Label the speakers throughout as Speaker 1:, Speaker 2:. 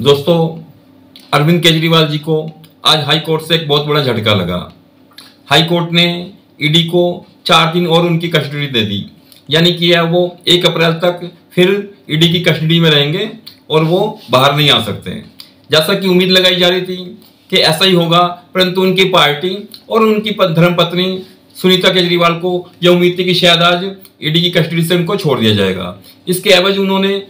Speaker 1: दोस्तों, अरविंद केजरीवाल जी को आज हाई कोर्ट से एक बहुत बड़ा झटका लगा। हाई कोर्ट ने ईडी को 4 दिन और उनकी कस्टडी दे दी, यानी कि वो 1 अप्रैल तक फिर ईडी की कस्टडी में रहेंगे और वो बाहर नहीं आ सकते। जैसा कि उम्मीद लगाई जा रही थी कि ऐसा ही होगा, परंतु उनकी पार्टी और उनकी धर्मपत्नी सुनीता केजरीवाल को यह उम्मीद थी कि शायद आज ईडी की कस्टडी से उनको छोड़ दिया जाएगा। इसके एवज उन्होंने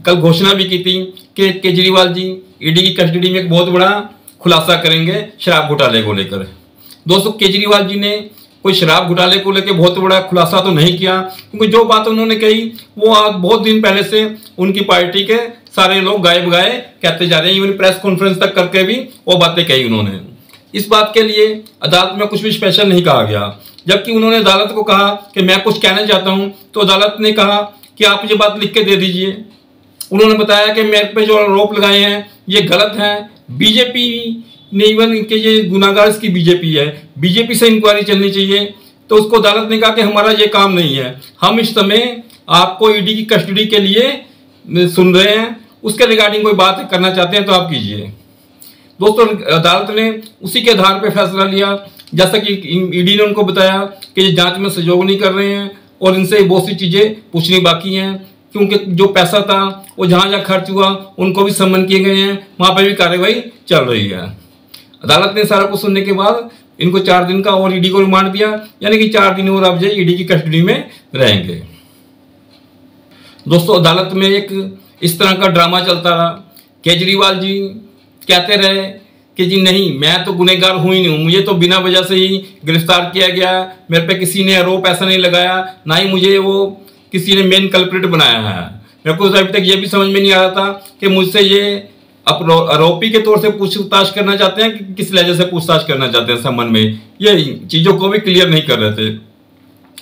Speaker 1: कल घोषणा भी की थी कि केजरीवाल जी ईडी की कस्टडी में एक बहुत बड़ा खुलासा करेंगे शराब घोटाले को लेकर। दोस्तों, केजरीवाल जी ने कोई शराब घोटाले को लेकर बहुत बड़ा खुलासा तो नहीं किया, क्योंकि जो बात उन्होंने कही वो आज बहुत दिन पहले से उनकी पार्टी के सारे लोग गायब गाए कहते जा रहे हैं। इवन प्रेस कॉन्फ्रेंस तक करके भी वो बातें कही उन्होंने। इस बात के लिए अदालत में कुछ भी स्पेशल नहीं कहा गया, जबकि उन्होंने अदालत को कहा कि मैं कुछ कहना चाहता हूं, तो अदालत ने कहा कि आप ये बात लिख के दे दीजिए। उन्होंने बताया कि मेरे पे जो आरोप लगाए हैं ये गलत हैं। बीजेपी ने इवन इनके ये गुनाहगार इसकी बीजेपी है, बीजेपी से इंक्वायरी चलनी चाहिए। तो उसको अदालत ने कहा कि हमारा ये काम नहीं है, हम इस समय आपको ईडी की कस्टडी के लिए सुन रहे हैं, उसके रिगार्डिंग कोई बात करना चाहते हैं तो आप कीजिए। दोस्तों, अदालत ने उसी के आधार पर फैसला लिया, जैसा कि ईडी ने उनको बताया कि ये जांच में सहयोग नहीं कर रहे हैं और इनसे बहुत सी चीजें पूछनी बाकी हैं, क्योंकि जो पैसा था वो जहां जहां खर्च हुआ उनको भी सम्मन किए गए हैं, वहां पर भी कार्रवाई चल रही है। अदालत ने सारा कुछ सुनने के बाद इनको 4 दिन का और ईडी को रिमांड दिया, यानी कि 4 दिन और अब ईडी की कस्टडी में रहेंगे। दोस्तों, अदालत में एक इस तरह का ड्रामा चलता रहा। केजरीवाल जी कहते रहे कि जी नहीं, मैं तो गुनहगार हुई नहीं हूं, मुझे तो बिना वजह से ही गिरफ्तार किया गया, मेरे पे किसी ने आरोप ऐसा नहीं लगाया, ना ही मुझे वो किसी ने मेन कल्प्रिट बनाया है। मेरे को अभी तक ये भी समझ में नहीं आ रहा था कि मुझसे ये आरोपी के तौर से पूछताछ करना चाहते हैं कि किस लहजे से पूछताछ करना चाहते हैं संबंध में, ये चीजों को भी क्लियर नहीं कर रहे थे।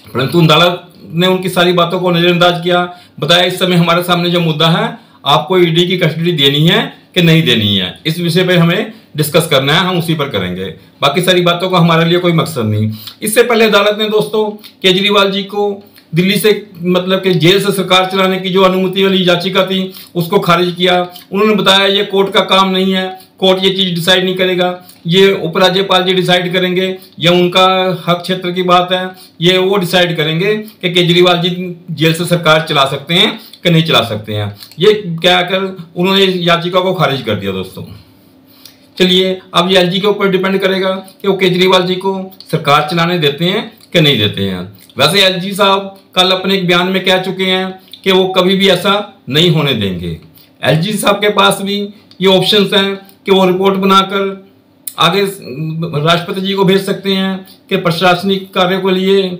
Speaker 1: परंतु अदालत ने उनकी सारी बातों को नजरअंदाज किया, बताया इस समय हमारे सामने जो मुद्दा है, आपको ईडी की कस्टडी देनी है कि नहीं देनी है, इस विषय पर हमें डिस्कस करना है, हम उसी पर करेंगे, बाकी सारी बातों का हमारे लिए कोई मकसद नहीं। इससे पहले अदालत ने दोस्तों केजरीवाल जी को दिल्ली से मतलब कि जेल से सरकार चलाने की जो अनुमति वाली याचिका थी उसको खारिज किया। उन्होंने बताया ये कोर्ट का काम नहीं है, कोर्ट ये चीज डिसाइड नहीं करेगा, ये उपराज्यपाल जी डिसाइड करेंगे, ये उनका हक क्षेत्र की बात है, ये वो डिसाइड करेंगे कि केजरीवाल जी जेल से सरकार चला सकते हैं कि नहीं चला सकते हैं। ये क्या कर उन्होंने याचिका को खारिज कर दिया। दोस्तों, चलिए अब ये एलजी के ऊपर डिपेंड करेगा कि वो केजरीवाल जी को सरकार चलाने देते हैं कि नहीं देते हैं। वैसे एलजी साहब कल अपने एक बयान में कह चुके हैं कि वो कभी भी ऐसा नहीं होने देंगे। एलजी साहब के पास भी ये ऑप्शंस हैं कि वो रिपोर्ट बनाकर आगे राष्ट्रपति जी को भेज सकते हैं कि प्रशासनिक कार्यों के लिए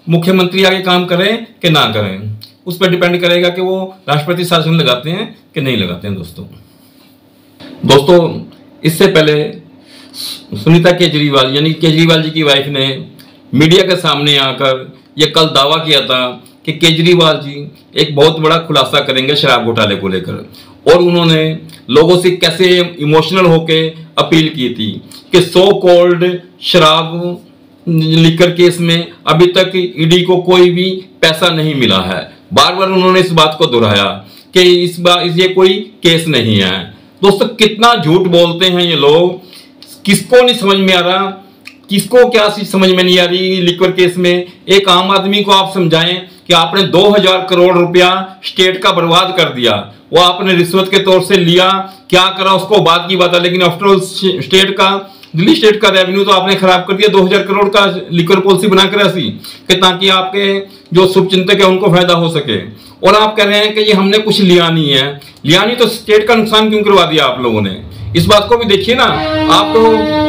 Speaker 1: मुख्यमंत्री आगे काम करें कि ना करें। उस पर डिपेंड करेगा कि वो राष्ट्रपति शासन लगाते हैं कि नहीं लगाते हैं। दोस्तों, इससे पहले सुनीता केजरीवाल यानी केजरीवाल जी की वाइफ ने मीडिया के सामने आकर यह कल दावा किया था कि केजरीवाल जी एक बहुत बड़ा खुलासा करेंगे शराब घोटाले को लेकर, और उन्होंने लोगों से कैसे इमोशनल होके अपील की थी कि सो कॉल्ड शराब लिकर केस में अभी तक ईडी को कोई भी पैसा नहीं मिला है। बार बार उन्होंने इस बात को दोहराया कि इस बार ये कोई केस नहीं है। दोस्तों, कितना झूठ बोलते हैं ये लोग, किसको नहीं समझ में आ रहा, किसको क्या चीज समझ में नहीं आ रही। लिक्वर केस में एक आम आदमी को आप समझाएं कि आपने 2000 करोड़ रुपया स्टेट का बर्बाद कर दिया, वो आपने रिश्वत के तौर से लिया, क्या करा उसको बात की बात है, लेकिन आफ्टर ऑल स्टेट का दिल्ली स्टेट का रेवेन्यू तो आपने खराब कर दिया। 2000 करोड़ का लिक्वर पॉलिसी बनाकर ऐसी कि ताकि आपके जो शुभचिंतक है उनको फायदा हो सके, और आप कह रहे हैं कि ये हमने कुछ लिया नहीं है। लिया नहीं तो स्टेट का नुकसान क्यों करवा दिया आप लोगों ने? इस बात को भी देखिए ना। आप तो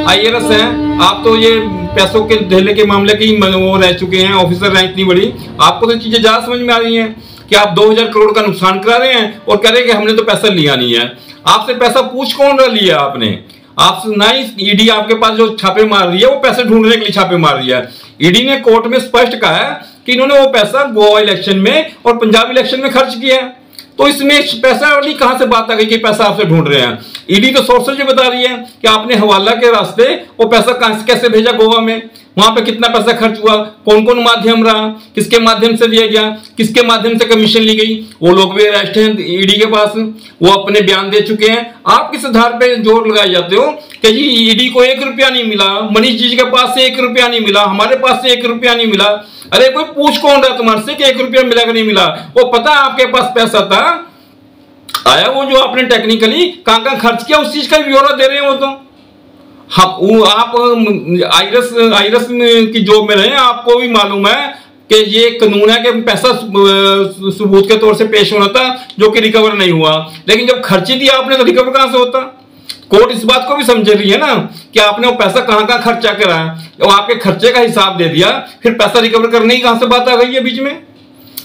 Speaker 1: IAS हैं, आप तो ये पैसों के ढेले के मामले की वो रह चुके हैं, ऑफिसर रैंक इतनी बड़ी, आपको तो चीजें ज्यादा समझ में आ रही हैं कि आप 2000 करोड़ का नुकसान करा रहे हैं और कह रहे हैं कि हमने तो पैसा लिया नहीं है। आपसे पैसा पूछ कौन रहा लिया आपने? आपसे ना ही ईडी आपके पास जो छापे मार रही है वो पैसे ढूंढने के लिए छापे मार रही है। ईडी ने कोर्ट में स्पष्ट कहा है कि इन्होंने वो पैसा गोवा इलेक्शन में और पंजाब इलेक्शन में खर्च किया है। तो इसमें पैसा वाली कहां से बात आ गई कि पैसा आपसे ढूंढ रहे हैं? ईडी तो सोर्सेज बता रही है कि आपने हवाला के रास्ते वो पैसा कैसे भेजा गोवा में। वहां पे कितना पैसा खर्च हुआ, कौन कौन माध्यम रहा, किसके माध्यम से दिया गया, किसके माध्यम से कमीशन ली गई, वो लोग भी अरेस्ट हैं ईडी के पास, वो अपने बयान दे चुके हैं। आप किस आधार पे जोर लगाए जाते हो कि जी ईडी को 1 रुपया नहीं मिला, मनीष जी के पास से 1 रुपया नहीं मिला, हमारे पास से 1 रुपया नहीं मिला। अरे कोई पूछ कौन रहा तुम्हारे से कि 1 रुपया मिला कि नहीं मिला? वो पता आपके पास पैसा था आया, वो जो आपने टेक्निकली कहां खर्च किया उस चीज का ब्यौरा दे रहे हैं वो तो। आप आईरस की जॉब में रहे, आपको भी मालूम है कि ये कानून है कि पैसा सबूत के तौर से पेश होना था जो कि रिकवर नहीं हुआ, लेकिन जब खर्ची दिया आपने तो रिकवर कहां से होता? कोर्ट इस बात को भी समझ रही है ना कि आपने वो पैसा कहां खर्चा करा है, जब आपके खर्चे का हिसाब दे दिया फिर पैसा रिकवर करने की कहां से बात आ गई है बीच में?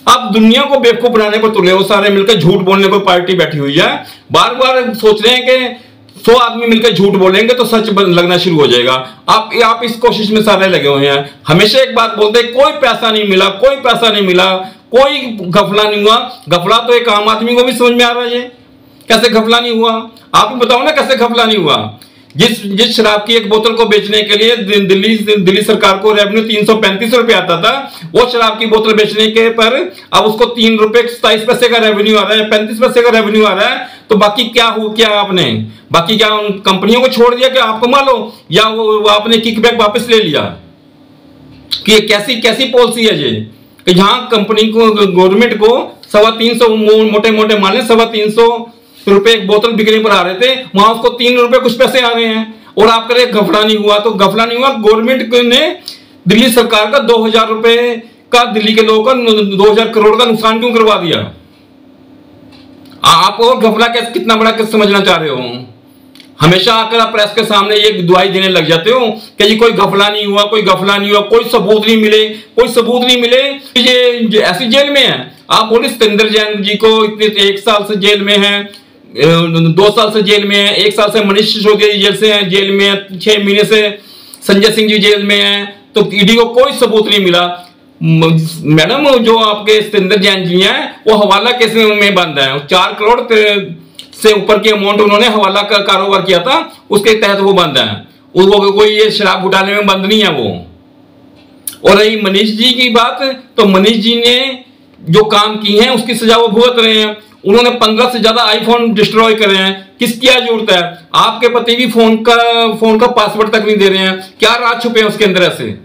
Speaker 1: आप दुनिया को बेवकूफ बनाने पर तुले हो, सारे मिलकर झूठ बोलने को पार्टी बैठी हुई है, बार बार सोच रहे हैं कि 100 आदमी मिलकर झूठ बोलेंगे तो सच लगना शुरू हो जाएगा। आप इस कोशिश में सारे लगे हुए हैं। हमेशा एक बात बोलते हैं, कोई पैसा नहीं मिला, कोई पैसा नहीं मिला, कोई घपला नहीं हुआ। घपला तो एक आम आदमी को भी समझ में आ रहा है, ये कैसे घपला नहीं हुआ? आप ही बताओ ना कैसे घपला नहीं हुआ? जिस शराब की एक बोतल को बेचने के लिए दिल्ली सरकार को रेवेन्यू 335 रुपए आता था, वो शराब की बोतल बेचने के पर अब उसको 3 रुपए 27 पैसे का रेवेन्यू आ रहा है, 35 पैसे का रेवेन्यू आ रहा है। तो बाकी क्या आपने बाकी क्या उन कंपनियों को छोड़ दिया कि आप कमा लो, या वो आपने किकबैक वापस ले लिया? कि कैसी पॉलिसी है ये कि जहां कंपनी को गवर्नमेंट को 325 मोटे मोटे मान लें 325 रुपए एक बोतल बिकने पर आ रहे थे, वहां उसको 3 रुपए कुछ पैसे आ रहे हैं, और आप कह रहे घपला नहीं हुआ। तो घपला नहीं हुआ, गवर्नमेंट ने दिल्ली सरकार का 2000 रुपए का, दिल्ली के लोगों का 2000 करोड़ का नुकसान क्यों करवा दिया? आप और घपला कितना बड़ा समझना चाह रहे हो? हमेशा आकर आप प्रेस के सामने ये दुआई देने लग जाते हो कि जी कोई घपला नहीं हुआ, कोई घपला नहीं हुआ, कोई सबूत नहीं मिले, कोई सबूत नहीं मिले। ये ऐसी जेल में है। आप बोले सत्येंद्र जैन जी को इतने 1 साल से जेल में है, 2 साल से जेल में है, 1 साल से मनीष सिसोदिया जेल से है, जेल में है, 6 महीने से संजय सिंह जी जेल में है, तो ईडी को कोई सबूत नहीं मिला। मैडम जो आपके सत्येंद्र जैन जी हैं वो हवाला केस में बंद है, 4 करोड़ से ऊपर की अमाउंट उन्होंने हवाला का कारोबार किया था, उसके तहत वो बंद है। वो कोई ये शराब घोटाले में बंद नहीं है वो। और रही मनीष जी की बात, तो मनीष जी ने जो काम की है उसकी सजा वो भुगत रहे हैं। उन्होंने 15 से ज्यादा आईफोन डिस्ट्रॉय करे हैं। किसकी क्या जरूरत है? आपके पति भी फोन का पासवर्ड तक नहीं दे रहे हैं। क्या राज छुपे हैं उसके अंदर ऐसे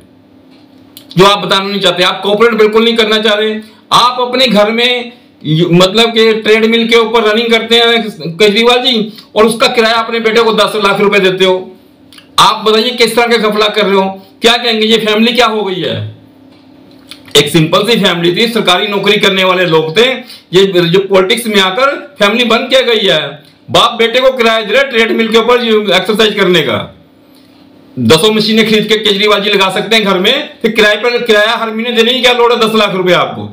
Speaker 1: जो आप बताना नहीं चाहते? आप कोऑपरेट बिल्कुल नहीं करना चाह रहे। आप अपने घर में मतलब कि ट्रेडमिल के ऊपर रनिंग करते हैं केजरीवाल जी, और उसका किराया अपने बेटे को 10 लाख रुपए देते हो। आप बताइए किस तरह का घपला कर रहे हो? क्या कहेंगे ये फैमिली क्या हो गई है? एक सिंपल सी फैमिली थी, सरकारी नौकरी करने वाले लोग थे। ये जो पॉलिटिक्स में आकर फैमिली बन क्या गई है? बाप बेटे को किराया दे रहा है ट्रेडमिल के ऊपर एक्सरसाइज करने का। 10 मशीनें खरीद के केजरीवाल जी लगा सकते हैं घर में, फिर किराया हर महीने देने की क्या लोड़ है 10 लाख रुपए आपको?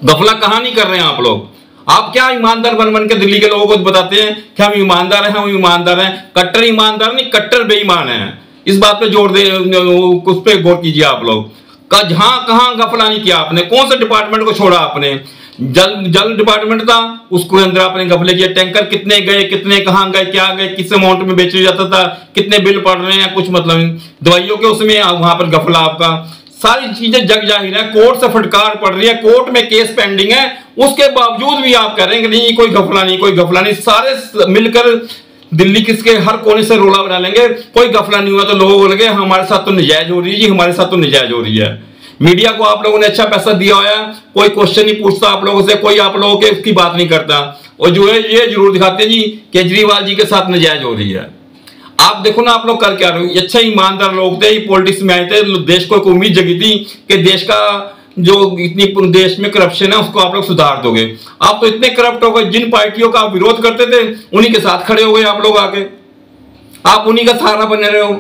Speaker 1: घपला कहां नहीं कर रहे हैं आप लोग? आप क्या ईमानदार बन के दिल्ली के लोगों को बताते हैं कि हम ईमानदार हैं, हम ईमानदार हैं। कट्टर ईमानदार नहीं, कट्टर बेईमान है। इस बात पे जोर दे, उस पर गौर कीजिए आप लोग। कहां घपला नहीं किया आपने? कौन से डिपार्टमेंट को छोड़ा आपने? जल डिपार्टमेंट था, उसको अंदर आपने घपले किया। टैंकर कितने गए, कितने कहां गए, क्या गए, किस अमाउंट में बेचा जाता था, कितने बिल पड़ रहे हैं, कुछ मतलब नहीं। दवाइयों के उसमें वहां पर घपला आपका। सारी चीजें जग जाहिर है, कोर्ट से फटकार पड़ रही है, कोर्ट में केस पेंडिंग है, उसके बावजूद भी आप कह रहे हैं कि नहीं कोई घपला नहीं, कोई घपला नहीं। सारे मिलकर दिल्ली किसके हर कोने से रोला बना लेंगे, कोई घपला नहीं हुआ, तो लोगों को लगे हमारे साथ तो नजायज हो रही है जी, हमारे साथ तो नजायज हो रही है। मीडिया को आप लोगों ने अच्छा पैसा दिया हुआ है, कोई क्वेश्चन नहीं पूछता आप लोगों से, कोई आप लोगों के उसकी बात नहीं करता, और जो है ये जरूर दिखाते हैं जी केजरीवाल जी के साथ नजायज हो रही है। आप देखो ना आप लोग कर क्या रहे हो? अच्छा ईमानदार लोग थे, पॉलिटिक्स में आए थे, देश को एक उम्मीद जगी थी कि देश का जो इतनी देश में करप्शन है उसको आप लोग सुधार दोगे। आप तो इतने करप्ट हो गए, जिन पार्टियों का आप विरोध करते थे उन्हीं के साथ खड़े हो गए आप लोग आके। आप उन्हीं का सहारा बने रहे हो।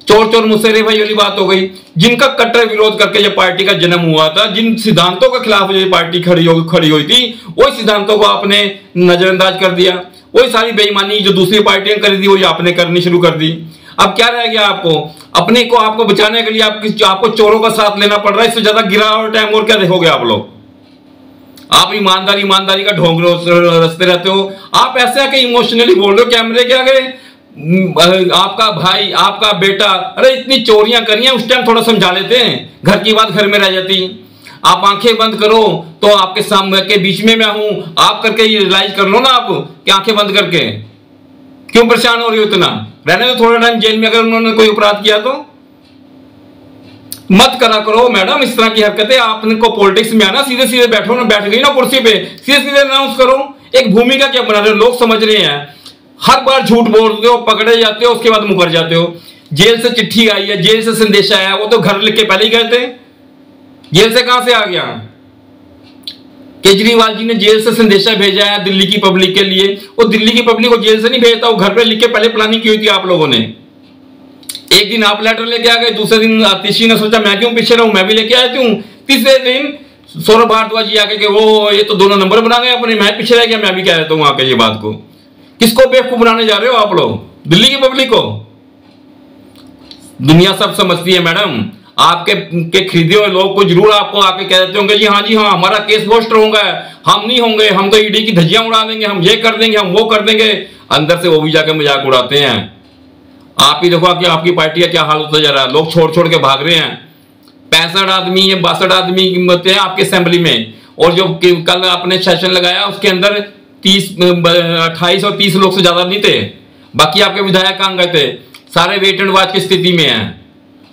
Speaker 1: चोर चोर मुसहरे भाई वाली बात हो गई। जिनका कट्टर विरोध करके ये पार्टी का जन्म हुआ था, जिन सिद्धांतों के खिलाफ ये पार्टी खड़ी हुई थी, वही सिद्धांतों को आपने नजरअंदाज कर दिया। वही सारी बेईमानी जो दूसरी पार्टियां कर दी वही आपने करनी शुरू कर दी। अब क्या रह गया आपको? अपने को आपको बचाने के लिए आपको चोरों का साथ लेना पड़ रहा है। इससे ज्यादा गिरा और टाइम और क्या देखोगे आप लोग? आप ईमानदारी का ढोंग रस्ते रहते हो। आप ऐसे आके इमोशनली बोल रहे हो कैमरे के आगे, आपका भाई, आपका बेटा, अरे इतनी चोरियां करी हैं, उस टाइम थोड़ा समझा लेते हैं, घर की बात घर में रह जाती। आप आंखें बंद करो तो आपके सामने के बीच में मैं हूं, आप करके ये रियलाइज कर लो ना आप कि आंखें बंद करके क्यों परेशान हो रही हो इतना। रहने दो थोड़ा टाइम जेल में, अगर उन्होंने कोई अपराध किया तो मत करा करो मैडम इस तरह की हरकतें। आपको पॉलिटिक्स में आना, सीधे सीधे बैठो ना, बैठ गई ना कुर्सी पे, सीधे सीधे अनाउंस करो। एक भूमिका क्या बना रहे हो, लोग समझ रहे हैं। हर बार झूठ बोलते हो, पकड़े जाते हो, उसके बाद मुकर जाते हो। जेल से चिट्ठी आई है, जेल से संदेशा आया, वो तो घर लिख के पहले ही गए थे, जेल से कहां से आ गया। केजरीवाल जी ने जेल से संदेशा भेजा है दिल्ली की पब्लिक के लिए। वो दिल्ली की पब्लिक को जेल से नहीं भेजता, वो घर पे लिख के पहले प्लानिंग की हुई थी आप लोगों ने। एक दिन आप लेटर लेके आ गए, दूसरे दिन आतिशी ने सोचा मैं क्यों पीछे रहूं, मैं भी लेके आया हूं। तीसरे दिन सौरभ भारद्वाज जी आके वो ये तो दोनों नंबर बना गए अपने, मैं पीछे रह गया, मैं भी कह देता हूं आके ये बात को। किसको बेवकूफ बनाने जा रहे हो आप लोग, दिल्ली की पब्लिक को। दुनिया सब समझती है मैडम, आपके खरीदे हुए लोग को जरूर आपको आके कह देते होंगे जी हाँ हमारा केस बहुत स्ट्रॉन्ग है, हम नहीं होंगे, हम तो ईडी की धज्जियां उड़ा देंगे, हम ये कर देंगे, हम वो कर देंगे। अंदर से वो भी जाके मजाक उड़ाते हैं। आप ही देखो कि आपकी पार्टी का क्या हाल होता जा रहा है, लोग छोड़ छोड़ के भाग रहे हैं। 65 आदमी या 62 आदमी कीमत है आपके असेंबली में, और जो कल आपने सेशन लगाया उसके अंदर 28 और 30 लोग से ज्यादा नहीं थे। बाकी आपके विधायक कहां गए थे, सारे वेट एंड वॉच की स्थिति में हैं।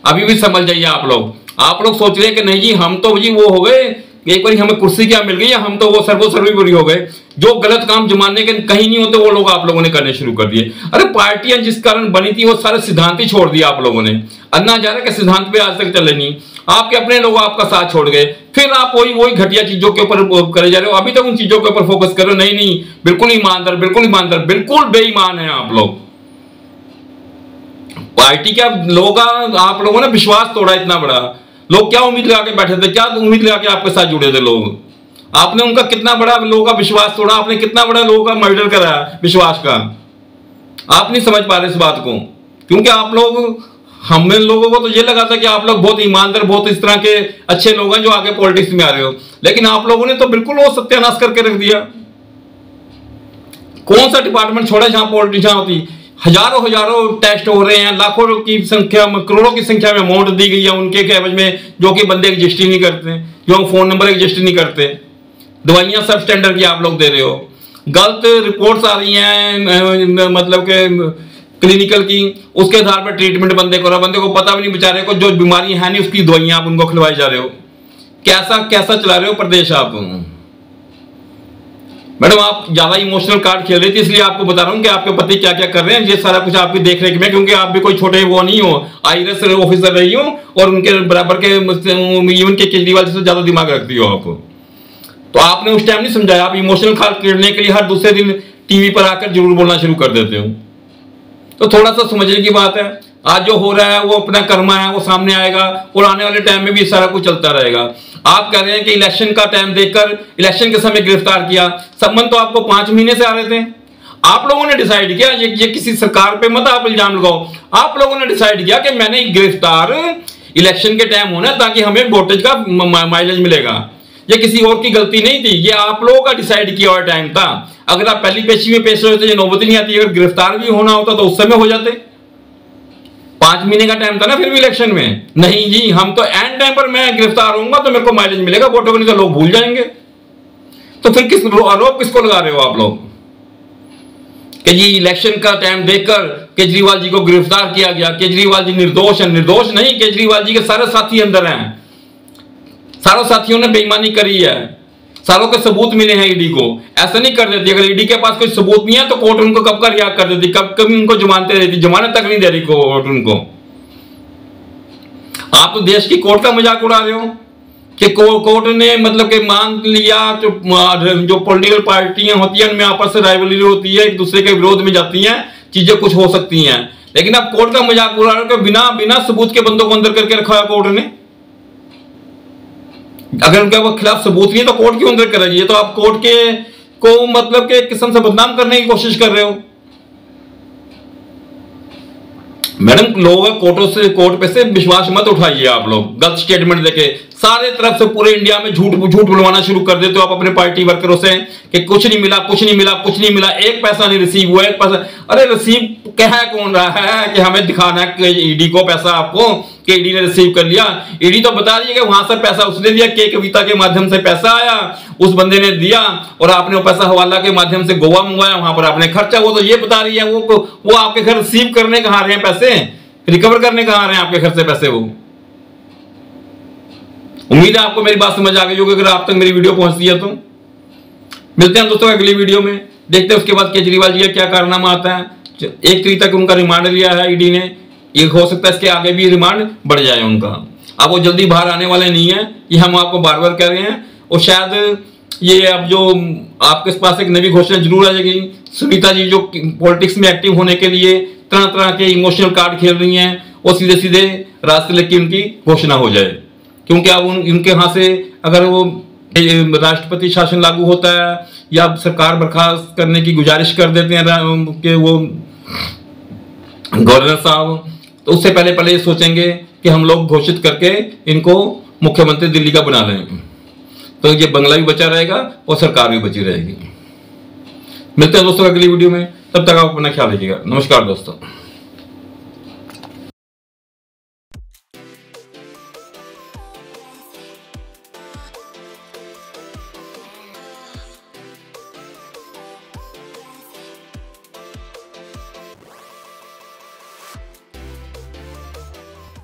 Speaker 1: अभी भी समझ जाइए आप लोग सोच रहे हैं कि नहीं जी हम तो जी वो हो गए, एक बार हमें कुर्सी क्या मिल गई, हम तो वो सर्वोपरि हो गए। जो गलत काम जमाने के कहीं नहीं होते वो लोग आप लोगों ने करने शुरू कर दिए। अरे पार्टियां जिस कारण बनी थी वो सारे सिद्धांत ही छोड़ दिया आप लोगों ने। अन्ना हजारे के सिद्धांत पे आज तक चले नहीं, आपके अपने लोग आपका साथ छोड़ गए, फिर आप वही घटिया चीजों के ऊपर करे जा रहे हो। अभी तक उन चीजों के ऊपर फोकस करो, नहीं बिल्कुल ईमानदार, बिल्कुल बेईमान है आप लोग। पार्टी क्या लोगों का आप लोगों ने विश्वास तोड़ा इतना बड़ा। लोग क्या उम्मीद लगा के बैठे थे, क्या उम्मीद लगा के आपके साथ जुड़े थे लोग। आपने उनका कितना बड़ा लोगों का विश्वास तोड़ा, आपने कितना बड़ा लोगों का मर्डर कराया विश्वास का। आप नहीं समझ पा रहे इस बात को, क्योंकि आप लोग, हमें लोगों को तो ये लगा था कि आप लोग बहुत ईमानदार, बहुत इस तरह के अच्छे लोग हैं जो आगे पॉलिटिक्स में आ रहे हो, लेकिन आप लोगों ने तो बिल्कुल वो सत्यानाश करके रख दिया। कौन सा डिपार्टमेंट छोड़ा जहां पॉलिटिशियन होती। हजारों टेस्ट हो रहे हैं, लाखों की संख्या में, करोड़ों की संख्या में अमाउंट दी गई है उनके एवज में, जो कि बंदे एग्जिस्ट ही नहीं करते, जो फोन नंबर एग्जिस्ट नहीं करते। दवाइयां सब स्टैंडर्ड की आप लोग दे रहे हो, गलत रिपोर्ट्स आ रही हैं, मतलब के क्लिनिकल की, उसके आधार पर ट्रीटमेंट बंदे को पता भी नहीं बेचारे को, जो बीमारी है नहीं उसकी दवाइयां आप उनको खिलवाई जा रहे हो। कैसा चला रहे हो प्रदेश आप। मैडम आप ज्यादा इमोशनल कार्ड खेल रही थी, इसलिए आपको बता रहा हूं कि आपके पति क्या क्या कर रहे हैं, ये सारा कुछ आपकी देख रेख में, क्योंकि आप भी कोई छोटे वो नहीं हो, आईएएस ऑफिसर रही हो और उनके बराबर के इवन के केजरीवाल से ज्यादा दिमाग रखती हो आप। तो आपने उस टाइम नहीं समझाया, आप इमोशनल कार्ड खेलने के लिए हर दूसरे दिन टीवी पर आकर जरूर बोलना शुरू कर देते हो। तो थोड़ा सा समझने की बात है। आज जो हो रहा है वो अपना कर्मा है, वो सामने आएगा और आने वाले टाइम में भी सारा कुछ चलता रहेगा। आप कह रहे हैं कि इलेक्शन का टाइम देखकर इलेक्शन के समय गिरफ्तार किया, संबंध तो आपको 5 महीने से आ रहे थे। आप लोगों ने डिसाइड किया, ये किसी सरकार पे मत आप इल्जाम लगाओ, आप लोगों ने डिसाइड किया कि मैंने गिरफ्तार इलेक्शन के टाइम होना ताकि हमें वोटेज का माइलेज मिलेगा। ये किसी और की गलती नहीं थी, ये आप लोगों का डिसाइड किया हुआ टाइम था। अगर आप पहली पेशी में पेश होते ये नौबत नहीं आती, अगर गिरफ्तार भी होना होता तो उस समय हो जाते। 5 महीने का टाइम था ना फिर भी इलेक्शन में। नहीं जी हम तो एंड टाइम पर मैं गिरफ्तार होऊंगा तो मेरे को माइलेज मिलेगा, वोटों को नहीं तो लोग भूल जाएंगे। तो फिर आरोप किसको लगा रहे हो आप लोग कि जी इलेक्शन का टाइम देखकर केजरीवाल जी को गिरफ्तार किया गया, केजरीवाल जी निर्दोष है। निर्दोष नहीं, केजरीवाल जी के सारे साथी अंदर हैं, सारों साथियों ने बेईमानी करी है, सारों के सबूत मिले हैं ईडी को। ऐसा नहीं कर देती, अगर ईडी के पास कोई सबूत नहीं है तो कोर्ट उनको कब का रिहा कर देती, कब उनको जमानतें देती, जमानत तक नहीं दे रही कोर्ट उनको। आप तो देश की कोर्ट का मजाक उड़ा रहे हो कि कोर्ट ने मतलब कि मान लिया जो पॉलिटिकल पार्टियां होती हैं उनमें आपस से राइवलरी होती है, एक दूसरे के विरोध में जाती हैं, चीजें कुछ हो सकती हैं, लेकिन आप कोर्ट का मजाक उड़ा रहे हो कि बिना सबूत के बंदों को अंदर करके रखा है कोर्ट ने। अगर उनके खिलाफ सबूत नहीं है तो कोर्ट क्यों अंदर करेगी। ये तो आप कोर्ट के को मतलब के किस्म से बदनाम करने की कोशिश कर रहे हो। मैडम लोग कोर्ट पे से विश्वास मत उठाइए आप लोग, गलत स्टेटमेंट देके सारे तरफ से पूरे इंडिया में झूठ बुलवाना शुरू कर देते हो आप अपने पार्टी वर्करों से कि कुछ नहीं मिला, कुछ नहीं मिला, कुछ नहीं मिला, एक पैसा नहीं रिसीव हुआ, एक पैसा। अरे रिसीव कह कौन रहा है कि हमें दिखाना है ईडी को पैसा आपको कि ईडी ने रिसीव कर लिया। ईडी तो बता रही है कि वहां से पैसा उसने दिया, के कविता के माध्यम से पैसा आया, उस बंदे ने दिया और आपने वो पैसा हवाला के माध्यम से गोवा मंगवाया, वहां पर आपने खर्चा। वो तो ये बता रही है वो आपके घर रिसीव करने कहां रहे हैं पैसे, रिकवर करने कहां रहे हैं आपके घर से पैसे। वो उम्मीद है आपको मेरी बात समझ आ गई होगी अगर आप तक मेरी वीडियो पहुंचती है तो। मिलते हैं दोस्तों अगली वीडियो में, देखते हैं उसके बाद केजरीवाल जी का क्या कारनामा आता है। 1 तारीख तक उनका रिमांड लिया है ईडी ने, ये हो सकता है इसके आगे भी रिमांड बढ़ जाए उनका। अब वो जल्दी बाहर आने वाले नहीं है, ये हम आपको बार बार कह रहे हैं। और शायद ये अब जो आपके पास एक नई घोषणा जरूर आ जाएगी। सुनीता जी जो पॉलिटिक्स में एक्टिव होने के लिए तरह तरह के इमोशनल कार्ड खेल रही हैं, वो सीधे सीधे रास्ते लेके उनकी घोषणा हो जाए, क्योंकि अब उनके यहाँ से अगर वो राष्ट्रपति शासन लागू होता है या सरकार बर्खास्त करने की गुजारिश कर देते हैं कि वो गवर्नर साहब, तो उससे पहले ये सोचेंगे कि हम लोग घोषित करके इनको मुख्यमंत्री दिल्ली का बना लें, तो ये बंगला भी बचा रहेगा और सरकार भी बची रहेगी। मिलते हैं दोस्तों अगली वीडियो में, तब तक आप अपना ख्याल रखिएगा। नमस्कार दोस्तों।